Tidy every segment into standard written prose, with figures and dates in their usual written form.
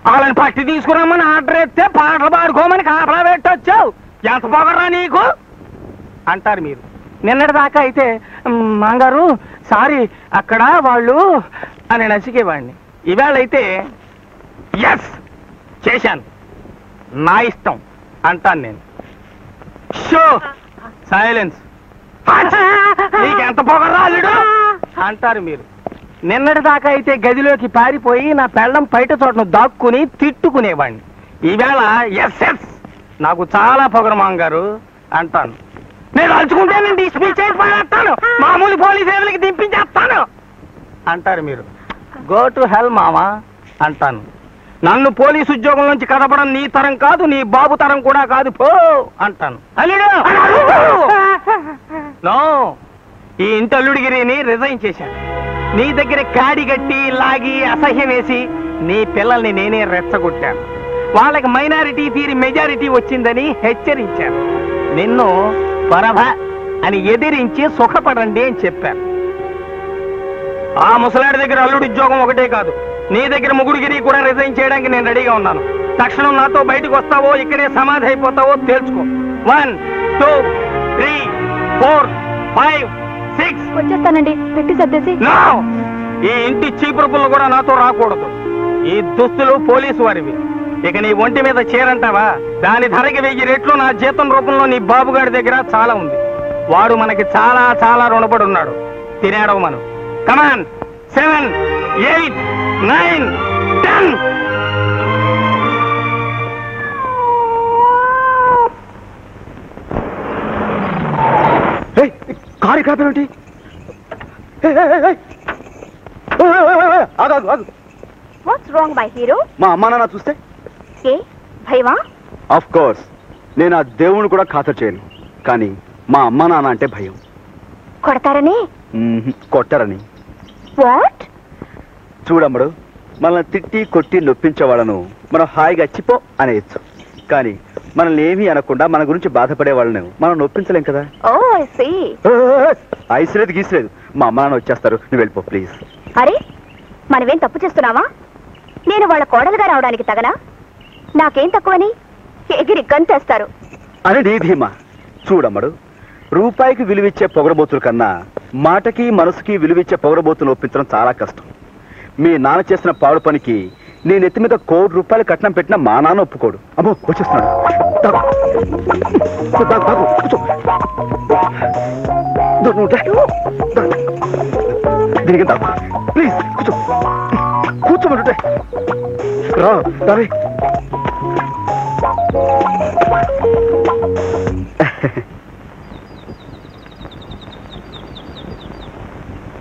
వాళ్ళని పట్టి తీసుకురమ్మని ఆర్డర్ ఎత్తే పాటలు పాడుకోమని కాపలా పెట్టొచ్చావు. ఎంత పొగరా నీకు అంటారు మీరు. నిన్నటి దాకా అయితే మాంగారు సారీ అక్కడ వాళ్ళు అని నసికేవాడిని. ఈవేళ అయితే ఎస్ చేశాను, నా ఇష్టం అంటాను నేను. Show silence. నీకెంత పొగరా అల్లుడు అంటారు మీరు. నిన్నటి దాకా అయితే గదిలోకి పారిపోయి నా పెళ్ళం బయట చోటను దాక్కుని తిట్టుకునేవాడిని. ఈవేళ ఎస్ ఎస్ నాకు చాలా పొగరు మాంగారు అంటాను. నేను తలుచుకుంటే నేను డిస్మిస్ చేసి పడేస్తాను, మామూలు పోలీసు సేవలకి దింపించేస్తాను అంటారు మీరు. గో టు హెల్ మామా అంటాను. నన్ను పోలీసు ఉద్యోగం నుంచి కదపడం నీ తరం కాదు, నీ బాబు తరం కూడా కాదు, పో అంటాను. అల్లుడు నో, ఈ ఇంటి అల్లుడిగిరిని రిజైన్ చేశాను. నీ దగ్గర కాడి గట్టి లాగి అసహ్యం వేసి నీ పిల్లల్ని నేనే రెచ్చగొట్టాను. వాళ్ళకి మైనారిటీ తీరి మెజారిటీ వచ్చిందని హెచ్చరించాను. నిన్ను పరభ అని ఎదిరించి సుఖపడండి అని చెప్పాను. ఆ ముసలాడి దగ్గర అల్లుడి ఉద్యోగం ఒకటే కాదు, నీ దగ్గర ముగుడిగిరి కూడా రిజైన్ చేయడానికి నేను రెడీగా ఉన్నాను. తక్షణం నాతో బయటకు వస్తావో ఇక్కడే సమాధి అయిపోతావో తేల్చుకో. 1 2 3 4 5 6 వచ్చేస్తానండి, పెట్టి సర్దేసి. ఈ ఇంటి చీపురు పుల్ల కూడా నాతో రాకూడదు. ఈ దుస్తులు పోలీసు వారివి. ఇక నీ ఒంటి మీద చీరంటావా, దాని ధరకి 1000 రెట్లు నా జీతం రూపంలో నీ బాబుగాడి దగ్గర చాలా ఉంది. వాడు మనకి చాలా చాలా రుణపడి ఉన్నాడు. తినేడవు మనం. కమాన్ 7 8 9 10. కారు కాపేమిటి? What's wrong my hero? మా అమ్మా నాన్న చూస్తే ఏ భయమా? ఆఫ్ కోర్స్ నేను ఆ దేవుని కూడా ఖాతరు చేయను, కానీ మా అమ్మా నాన్న అంటే భయం. కొడతారని? కొట్టారని. వాట్? చూడమ్మడు, మనల్ని తిట్టి కొట్టి నొప్పించే వాళ్ళను మనం హాయిగా చిపో అనేయచ్చు, కానీ మనల్ని ఏమీ అనకుండా మన గురించి బాధపడే వాళ్ళను మనం నొప్పించలేం కదా. ఓ ఐ సీ. ఐసలేదు గీసలేదు, మా అమ్మ నాన్న వచ్చేస్తారు, నువ్వు వెళ్ళిపో ప్లీజ్. అరే మనమేం తప్పు చేస్తున్నావా? నేను వాళ్ళ కోడలుగా రావడానికి తగనా? నాకేం తక్కువని ఎగిరి గంతేస్తారు అని నీ ధీమా. చూడమ్మడు, రూపాయికి విలువిచ్చే పొగరబోతుల కన్నా మాటకి మనసుకి విలువిచ్చే పొగరబోతులు ఒప్పించడం చాలా కష్టం. మీ నాన్న చేసిన పాడు పనికి నేను ఎత్తి మీద ₹1 కోటి కట్నం పెట్టినా మా నాన్న ఒప్పుకోడు. అమ్మో వచ్చేస్తున్నాడు. ప్లీజ్ కూర్చో, కూర్చోమంటుంటే రా.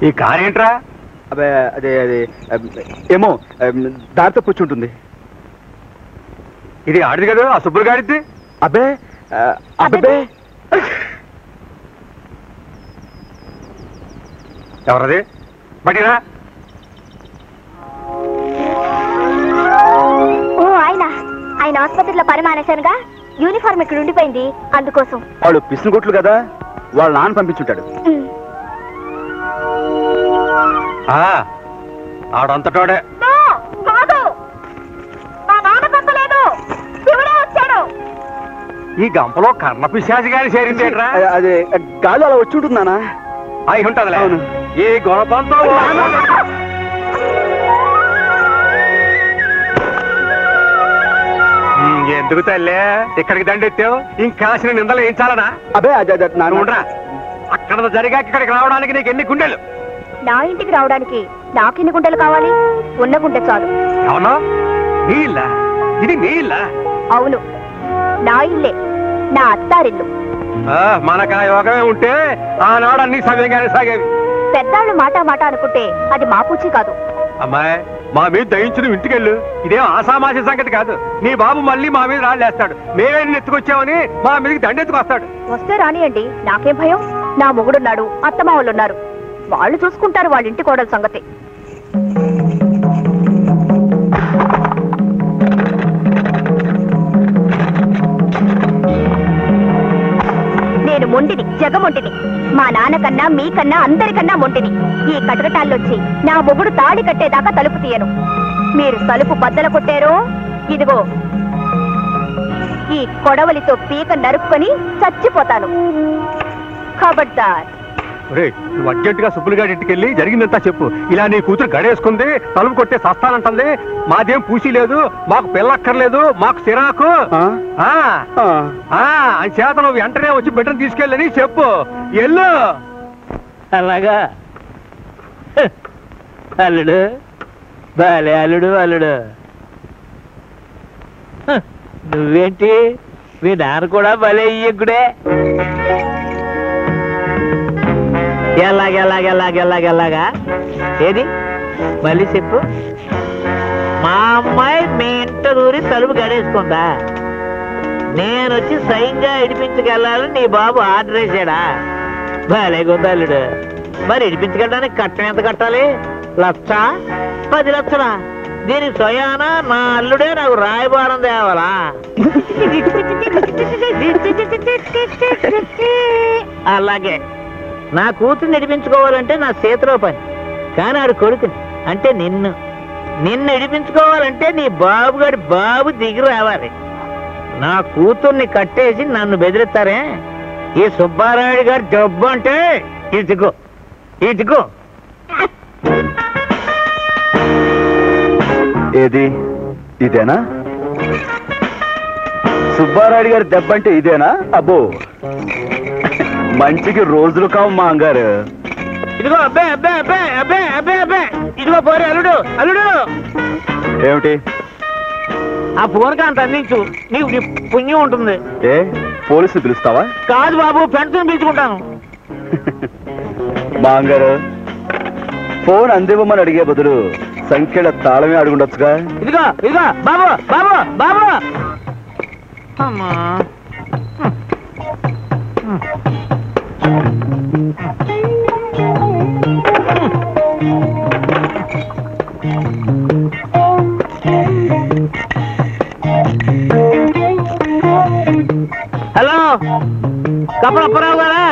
ఈ కార్ ఏంట్రా? అదే అదే అదే ఏమో దారితో కూర్చుంటుంది. ఇది ఆడిది కదా, ఆ సుబ్బులు గాడిద్ది. అబ్బే అబ్బే ఎవరది? బట్టిరా. ఓ ఆయన ఆసుపత్రిలో పని మానేశానుగా, యూనిఫామ్ ఇక్కడ ఉండిపోయింది, అందుకోసం. వాళ్ళు పిసినగొట్లు కదా, వాళ్ళ నాన్న పంపించుంటాడు. ఆడంతటోడే. ఈ గంపలో కర్ణ పిశాచి గారి చేరింది ఏంట్రా? అదే గాలి అలా వచ్చి ఉంటుంది నాన్న. అయి ఉంటదిలే. ఈ గొడవంతో ఎందుకు తల్లే ఇక్కడికి దండెత్తావు? ఇంకాసిన నిందలు ఏం చాలనా? అదే అదే అదే నానుండ్రా. అక్కడ జరిగాక ఇక్కడికి రావడానికి నీకు ఎన్ని గుండెలు? నా ఇంటికి రావడానికి నాకెన్ని గుంటలు కావాలి? ఉన్న గుంటె చాలు. అవునా? నీ ఇల్లా? ఇది నీ ఇల్లా? అవును, నా ఇల్లే, నా అత్తారిల్లు. మనకు ఆ యోగమే ఉంటే ఆనాడు అన్ని సవ్యంగానే సాగేవి. పెద్దాళ్ళు మాట మాట అనుకుంటే అది మా పూచి కాదు. అమ్మాయి, మా మీద దయించు, ఇంటికెళ్ళు. ఇదేం ఆసామాసి సంగతి కాదు. నీ బాబు మళ్ళీ మా మీద రాళ్ళేస్తాడు. మేమే ఎత్తుకొచ్చామని మా మీదకి దండెత్తుకొస్తాడు. వస్తే రానియండి, నాకేం భయం. నా మొగుడున్నాడు, అత్తమావులున్నారు, వాళ్ళు చూసుకుంటారు వాళ్ళ ఇంటి కోడల సంగతి. నేను మొండిని, జగమొంటిని. మా నాన్నకన్నా మీకన్నా అందరికన్నా మొంటిని. ఈ కటకటాల్లోచ్చి నా మొగుడు తాడి కట్టేదాకా తలుపు తీయను. మీరు తలుపు బద్దలు కొట్టారో ఇదిగో ఈ కొడవలితో పీక నరుక్కొని చచ్చిపోతాను. ఖబర్దార్. నువ్వు అర్జెంటుగా సుబ్బులుగాడి ఇంటికెళ్ళి జరిగిందంతా చెప్పు. ఇలా నీ కూతురు గడేసుకుంది, తలుపు కొట్టే సస్తానంటుంది, మాదేం పూసి లేదు, మాకు పిల్లక్కర్లేదు, మాకు సిరాకు అని చేత నువ్వు వెంటనే వచ్చి బిడ్డను తీసుకెళ్ళని చెప్పు. ఎల్లు. అలాగా అల్లుడు, బాలే అల్లుడు. అల్లుడు నువ్వేంటి, మీ నాన్న కూడా భలే ఇయ్యకుడే. ఎలాగెలాగా ఏది మళ్ళీ చెప్పు. మా అమ్మాయి మీ ఇంట దూరి తలుపు గడేసుకుందా, నేను వచ్చి సైన్గా ఇడిపించుకెళ్ళాలని నీ బాబు ఆర్డర్ వేసాడా? భలే గుందల్లుడు. మరి ఇడిపించుకెళ్ళడానికి కట్టం ఎంత కట్టాలి? 1,00,000 10 లక్షలా? దీనికి స్వయానా నా అల్లుడే నాకు రాయబారం తేవాలా? అలాగే నా కూతురు నడిపించుకోవాలంటే నా చేతిలో పని, కానీ ఆడు కొడుకుని అంటే నిన్ను నడిపించుకోవాలంటే నీ బాబుగాడి బాబు దిగి రావాలి. నా కూతుర్ని కట్టేసి నన్ను బెదిరిస్తారే, ఈ సుబ్బారాయుడు గారి జబ్బు అంటే ఇదిగో. ఏది ఇదేనా? సుబ్బారాయుడు గారి దెబ్బ అంటే ఇదేనా? అబ్బో, మంచికి రోజులు కావు మా అంగారు. ఇదిగో అబ్బే ఇదిగో పోరే అల్లుడు ఏమిటి? ఆ ఫోన్ కాంత అందించు, నీకు పుణ్యం ఉంటుంది. ఏ పోలీసులు పిలుస్తావా? కాదు బాబు, ఫ్రెండ్స్ పిలుచుకుంటాను. మా అంగారు, ఫోన్ అందివ్వమని అడిగే బదులు సంఖ్యల తాళమే అడుగుండొచ్చుగా. ఇదిగో బాబు అమ్మా. హలో, కప్పల అప్పారావు గారా?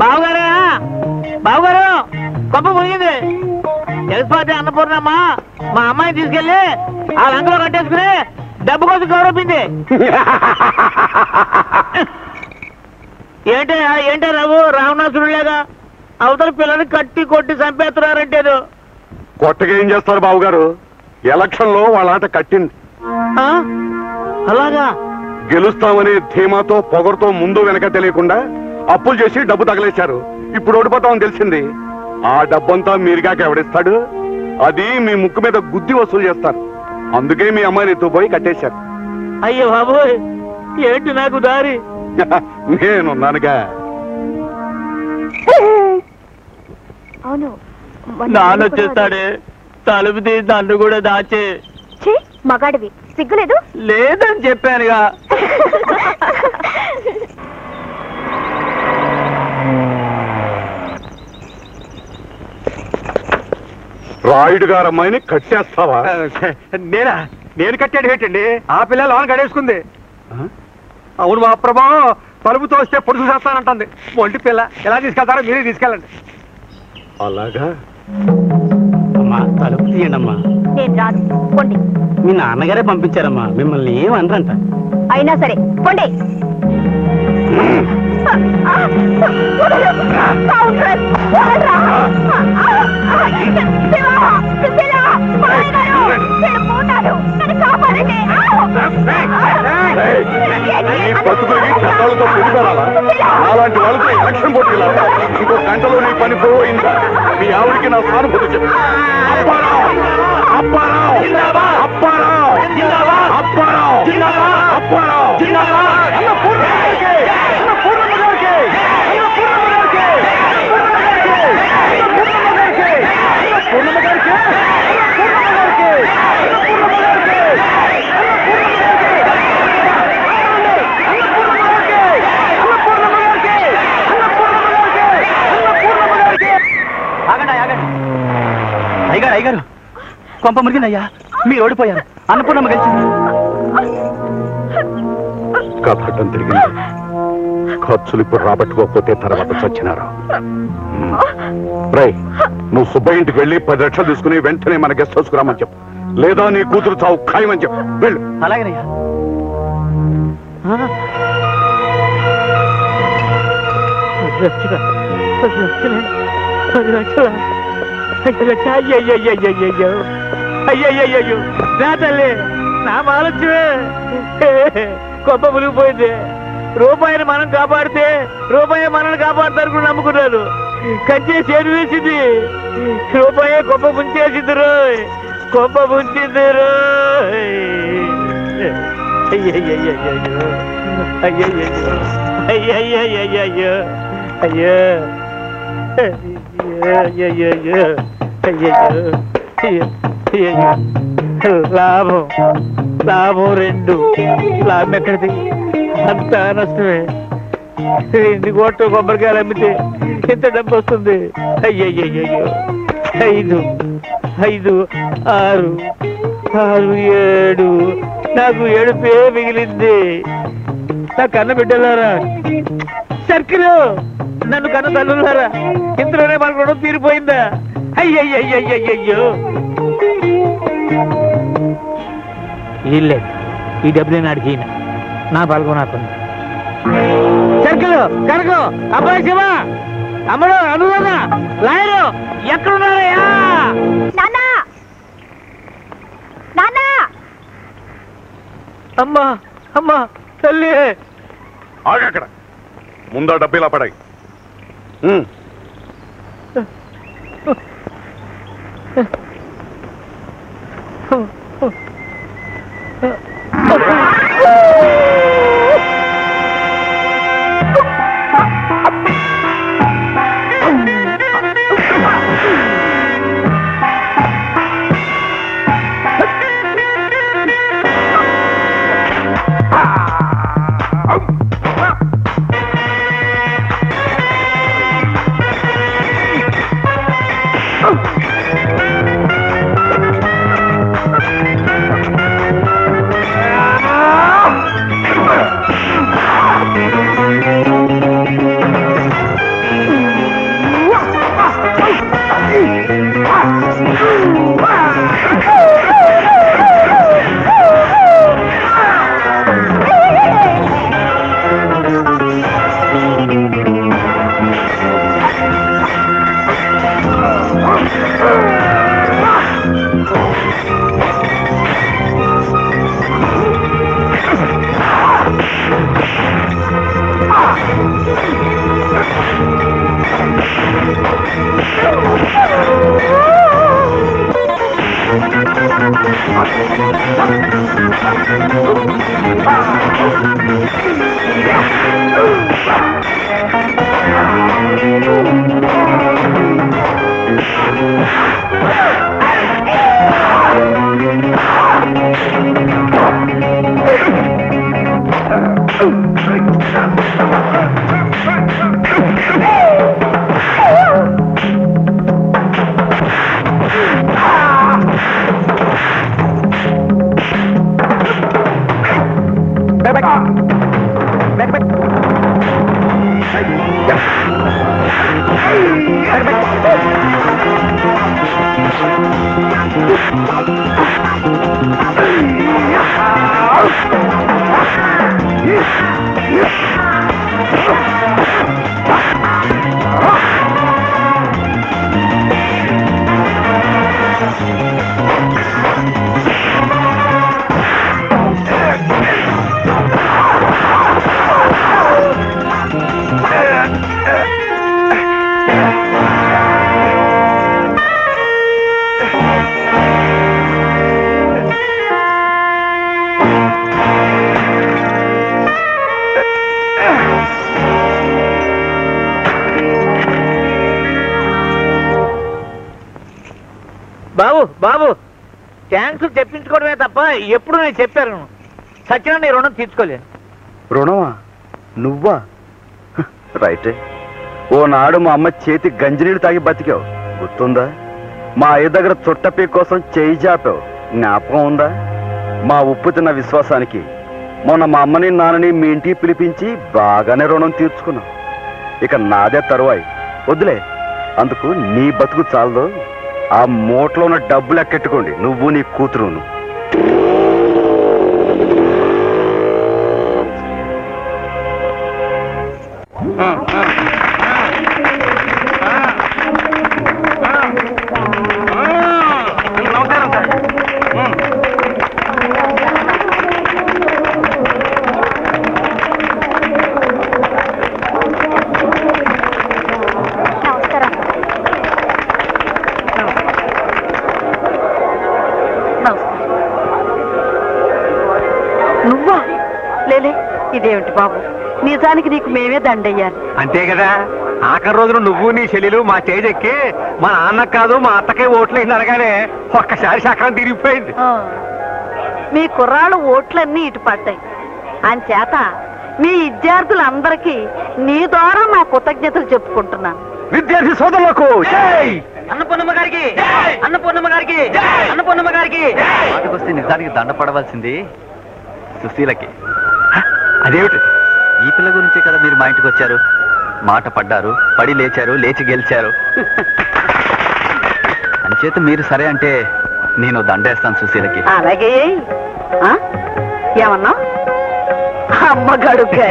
బావుగారు గొప్ప మునిగింది. జగత్పాటి అన్నపూర్ణమ్మ మా అమ్మాయిని తీసుకెళ్లి ఆ లంకలో కట్టేసుకుని డబ్బు కోసం గౌరవింది. ఏంటే రావణాసురులేగా అవతల పిల్లని కట్టి కొట్టి చంపేస్తున్నారంటేను. కొత్తగా ఏం చేస్తారు బాబుగారు? ఎలక్షన్ లో వాళ్ళ ఆట కట్టింది. అలాగా? గెలుస్తామనే ధీమాతో పొగరుతో ముందు వెనక తెలియకుండా అప్పులు చేసి డబ్బు తగలేశారు. ఇప్పుడు ఓడిపోతామని తెలిసింది. ఆ డబ్బంతా మీరుగాక ఎవడిస్తాడు? అది మీ ముక్కు మీద గుద్ది వసూలు చేస్తారు. అందుకే మీ అమ్మాయిని ఎత్తుపోయి కట్టేశారు. అయ్యో బాబు, ఏంటి నాకు దారి? నేనున్నానుగా. అవును, నాన్నొచ్చేస్తాడే, తలుపు తీసి నన్ను కూడా దాచే. మగాడివి, సిగ్గులేదు? లేదని చెప్పానుగా. రాయుడు గారు అమ్మాయిని కట్టేస్తావా? నేను కట్టాడు ఏంటండి? ఆ పిల్ల లోన్ గడేసుకుంది. అవును మా ప్రభా, తలుపు తోస్తే పొడుసు చేస్తానంటుంది. ఒంటి పిల్ల ఎలా తీసుకెళ్తారో మీరే తీసుకెళ్ళండి. అలాగా? అమ్మా తలుపు తీయండి అమ్మా. నేను రాను, పొండి. మీ నాన్నగారే పంపించారమ్మా, మిమ్మల్ని ఏమనరంట. అయినా సరే పొండి. బతుకులకి చట్టాలతో పెరుగుతారా? అలాంటి వాళ్ళతో ఎలక్షన్ పోటీలా? ఇంకో గంటలో నీ పని పోయిందా? మీ ఆవిడికి నా సానుభూతి చెప్పు. అప్పారావు అప్పారావు అప్పారావు అప్పారావు అప్పారావు అయ్యగారు కొంప మురిగిందయ్యా, మీరు ఓడిపోయారు. అన్నపూర్ణమ్మ గెలిచింది. కథటం తిరిగింది. ఖర్చులు ఇప్పుడు రాబట్టుకోకపోతే తర్వాత చచ్చినారా? రై, నువ్వు సుబ్బయ్య ఇంటికి వెళ్ళి 10 లక్షలు తీసుకుని వెంటనే మన గెస్ట్ హౌస్ కు రామని చెప్పు. లేదా నీ కూతురు చావు ఖాయమని చెప్పు. వెళ్ళు. అలాగేనయ్యా. అయ్యయ్యో నా తల్లి, నా మాలక్ష్మే గొప్ప మునిగిపోయింది. రూపాయిని మనం కాపాడితే రూపాయి మనల్ని కాపాడతారు నమ్ముకున్నాను. కంచే చేరు వేసింది, రూపాయే గొప్ప ముంచేసింది రోయ్, గొప్ప ముంచింది రోయ్. అయ్యయ్యో అయ్యయ్యో అయ్యయ్యో అయ్యో అయ్యయ్యో అయ్యయ్యో. లాభం లాభం 2. లాభం ఎక్కడిది? అంతా నష్టమే. 2 కోట్ల కొబ్బరికాయలు అమ్మితే ఎంత డబ్బు వస్తుంది? అయ్యయ్యో. 5 5 6 6 7. నాకు 7 మిగిలింది. నా కన్న బిడ్డలారా, సర్కిల్ నన్ను కన్న తల్లులారా, ఇందులోనే మన రుణం తీరిపోయిందా? అయ్యయ్యో. ఇల్లే ఈ డబ్బులే నాడికి నా పాల్గొ నాకుంది. సర్కిల్ కనకం, అబ్బాయి శివ, అమ్మడు అనురాధ, లాయరు ఎక్కడున్నారయ్యా? నాన్నా నాన్నా అమ్మా అమ్మా తల్లి. ఆగక్కడ. ముందా డబ్బు ఇలా పడాయి. బాబు బాబు, థ్యాంక్స్ చెప్పించుకోవడమే తప్ప ఎప్పుడు నేను చెప్పాను సత్యన నీ రుణం తీర్చుకోలేను. రుణమా? నువ్వా? రైటే. ఓనాడు మా అమ్మ చేతి గంజినీళ్ళు తాగి బతికావు, గుర్తుందా? మా అయ్య దగ్గర చుట్టపీ కోసం చేయి జాపావు, జ్ఞాపకం ఉందా? మా ఉప్పు తిన్న విశ్వాసానికి మొన్న మా అమ్మని నాన్నని మీ ఇంటికి పిలిపించి బాగానే రుణం తీర్చుకున్నాం. ఇక నాదే తరువాయి. వద్దులే, అందుకు నీ బతుకు చాలదు. ఆ మూటలో ఉన్న డబ్బులు ఎక్కెట్టుకోండి, నువ్వు నీ కూతురును. నమస్కారం సార్. నమస్కారం. నువ్వా? లేలే, ఇదేమిటి బాబు, నిజానికి నీకు మేమే దండయ్యాలి. అంతే కదా, ఆఖరి రోజున నువ్వు నీ చెల్లెలు మా స్టేజ్ ఎక్కి మా నాన్న కాదు మా అత్తకే ఓట్లేసింది అనగానే ఒక్కసారి చక్రం తిరిగిపోయింది. మీ కుర్రాళ్ళు ఓట్లన్నీ ఇటు పడ్డాయి. అంచేత మీ విద్యార్థులందరికీ నీ ద్వారా మా కృతజ్ఞతలు చెప్పుకుంటున్నాను. విద్యార్థి సోదరులకు అన్నపూర్ణమ్మ గారికి, అన్నపూర్ణమ్మ గారికి, అన్నపూర్ణమ్మ గారికి. మాటకొస్తే నిజానికి దండ పడవలసింది సుశీలకి. అదేమిటి? ఈ పిల్ల గురించే కదా మీరు మా ఇంటికి వచ్చారు. మాట పడ్డారు, పడి లేచారు, లేచి గెలిచారు. అంచేత మీరు సరే అంటే నేను దండేస్తాను సుశీలకి. అలాగే. ఆ? ఏమన్నా? అమ్మ గడుగ్గా.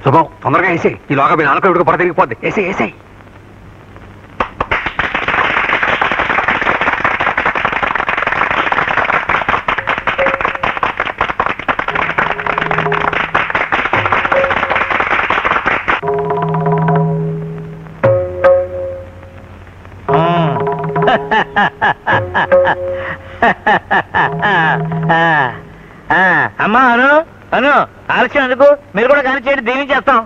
శుభం, తొందరగా వేసేయి. ఈలోగా మీ నాన్నకు ఇప్పుడు పొర తిరిగిపోద్ది. వేసేయి వేసేయి. అమ్మా అను అను, ఆలస్యం ఎందుకు? మీరు కూడా కానీ చేయండి, దీవించేస్తాం.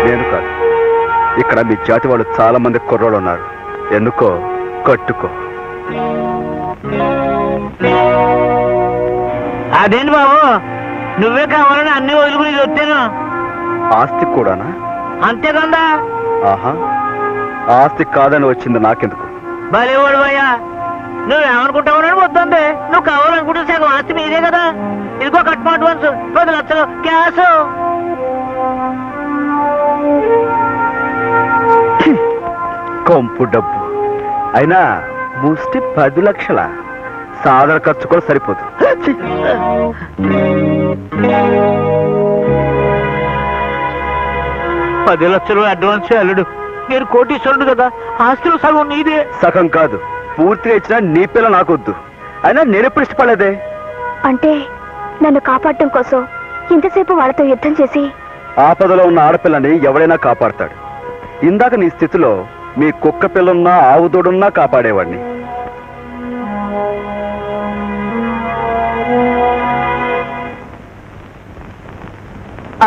నేను కాదు, ఇక్కడ మీ జాతి వాళ్ళు చాలా మంది కుర్రోళ్ళు ఉన్నారు. ఎన్నుకో, కట్టుకో. అదేంటి బాబు, నువ్వే కావాలని అన్ని వదులుకుని వచ్చాను. ఆస్తి కూడానా? అంతేకందా. ఆహా, ఆస్తి కాదని వచ్చింది నాకెందుకు? భలేవాడు అయ్యా, నువ్వేమనుకుంటావు వద్దండి. నువ్వు కావాలనుకుంటే సగం ఆస్తి మీదే కదా. ఇదిగో కట్మ అడ్వాన్స్ 10 లక్షలు క్యాష్. కొంపు డబ్బు అయినా ముష్టి 10 లక్షల సాధారణ ఖర్చు కూడా సరిపోదు. ఛీ! 10 లక్షలు అడ్వాన్స్ అల్లుడు. నేను కోటీశ్వరుడు కదా, ఆస్తులు సగం నీదే. సగం కాదు, పూర్తిగా ఇచ్చినా నీ పిల్ల నాకొద్దు. అయినా నేనెప్పుడు ఇష్టపడలేదే. అంటే నన్ను కాపాడటం కోసం ఇంతసేపు వాళ్ళతో యుద్ధం చేసి ఆపదలో ఉన్న ఆడపిల్లని ఎవడైనా కాపాడతాడు. ఇందాక నీ స్థితిలో మీ కుక్క పిల్లున్నా ఆవు దూడున్నా కాపాడేవాడిని.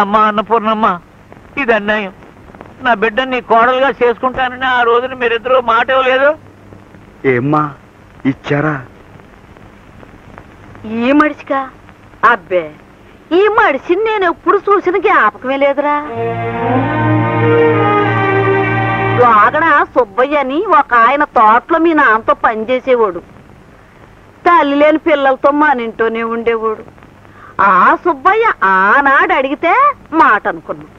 అమ్మా అన్నపూర్ణమ్మ, ఇది అన్యాయం. నా బిడ్డని నీ కోడలుగా చేసుకుంటానని ఆ రోజున మీరిద్దరూ మాట ఇవ్వలేదు. ఏమ్మా ఇచ్చారా? ఈ మడిచికా? అబ్బే, ఈ మడిచిని నేను ఎప్పుడు చూసిన జ్ఞాపకమే లేదురా. వాగడ సుబ్బయ్య అని ఒక ఆయన తోటలో మీ నాన్నతో పనిచేసేవాడు. తల్లి లేని పిల్లలతో మన ఇంట్లోనే ఉండేవాడు. ఆ సుబ్బయ్య ఆనాడు అడిగితే మాట అనుకున్నాం.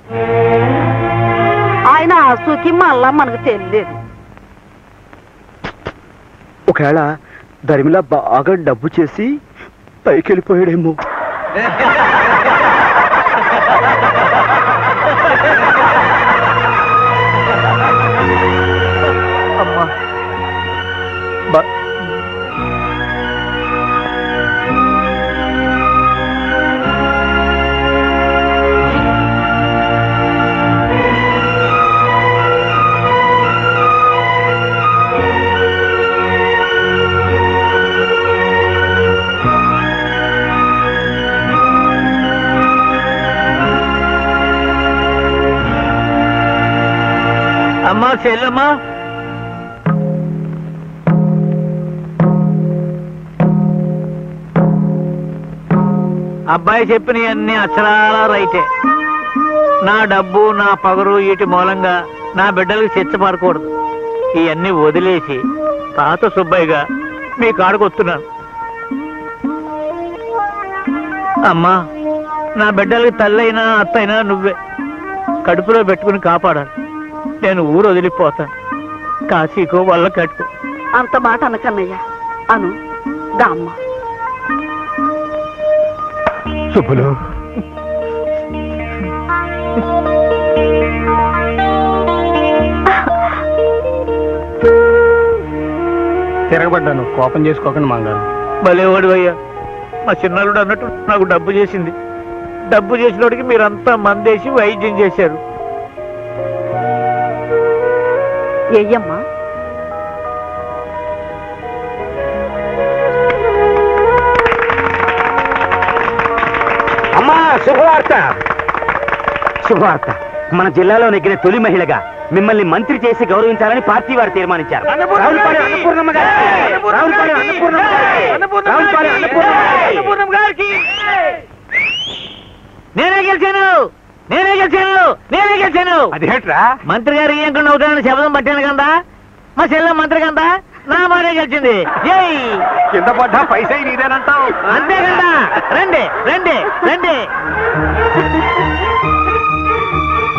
ఆయన ఆసుకి మళ్ళా మనకు తెలియలేదు. ఒకవేళ ధర్మిలా బాగా డబ్బు చేసి పైకి వెళ్ళిపోయాడేమో. అమ్మా అమ్మా చెల్లమ్మా, అబ్బాయి చెప్పిన అన్ని అక్షరాల రైటే. నా డబ్బు, నా పగరు వీటి మూలంగా నా బిడ్డలకు చిచ్చపడకూడదు. ఇవన్నీ వదిలేసి తాత సుబ్బయ్యగా మీ కాడకొస్తున్నాను. అమ్మా, నా బిడ్డలకి తల్లైనా అత్తైనా నువ్వే. కడుపులో పెట్టుకుని కాపాడాలి. నేను ఊరు వదిలిపోతాను. కాశీకో వల్ల కట్టుకో. అంత మాట అనకన్నయ్యా. అను దామ్మ. శుభులు తిరగబడ్డాను, కోపం చేసుకోకండి మాంగారు. భలేవాడు అయ్యా. మా చిన్నారుడు అన్నట్టు నాకు డబ్బు చేసింది. డబ్బు చేసినోడికి మీరంతా మందేసి వైద్యం చేశారు. ఏయ్యమ్మా. అమ్మా శుభవార్త, శుభవార్త. మన జిల్లాలో నెగ్గిన తొలి మహిళగా మిమ్మల్ని మంత్రి చేసి గౌరవించాలని పార్టీ వారు తీర్మానించారు. రావులపాలెం అన్నపూర్ణమ్మ గారికి, రావులపాలెం అన్నపూర్ణమ్మ గారికి, రావులపాలెం అన్నపూర్ణమ్మ గారికి. నేనే గెలిచాను, నేనే గెలిచాను, నేనే గెలిచాను. అదేట్రా? మంత్రి గారు ఏం అవుతానని శబ్దం పట్టాను కదా. మా చెల్లె మంత్రి కదా, నా మాటే గెలిచింది. జై. కింద పడ్డా పైసా నీదేనంటావు. అంతే కదా. రండి రండి రండి.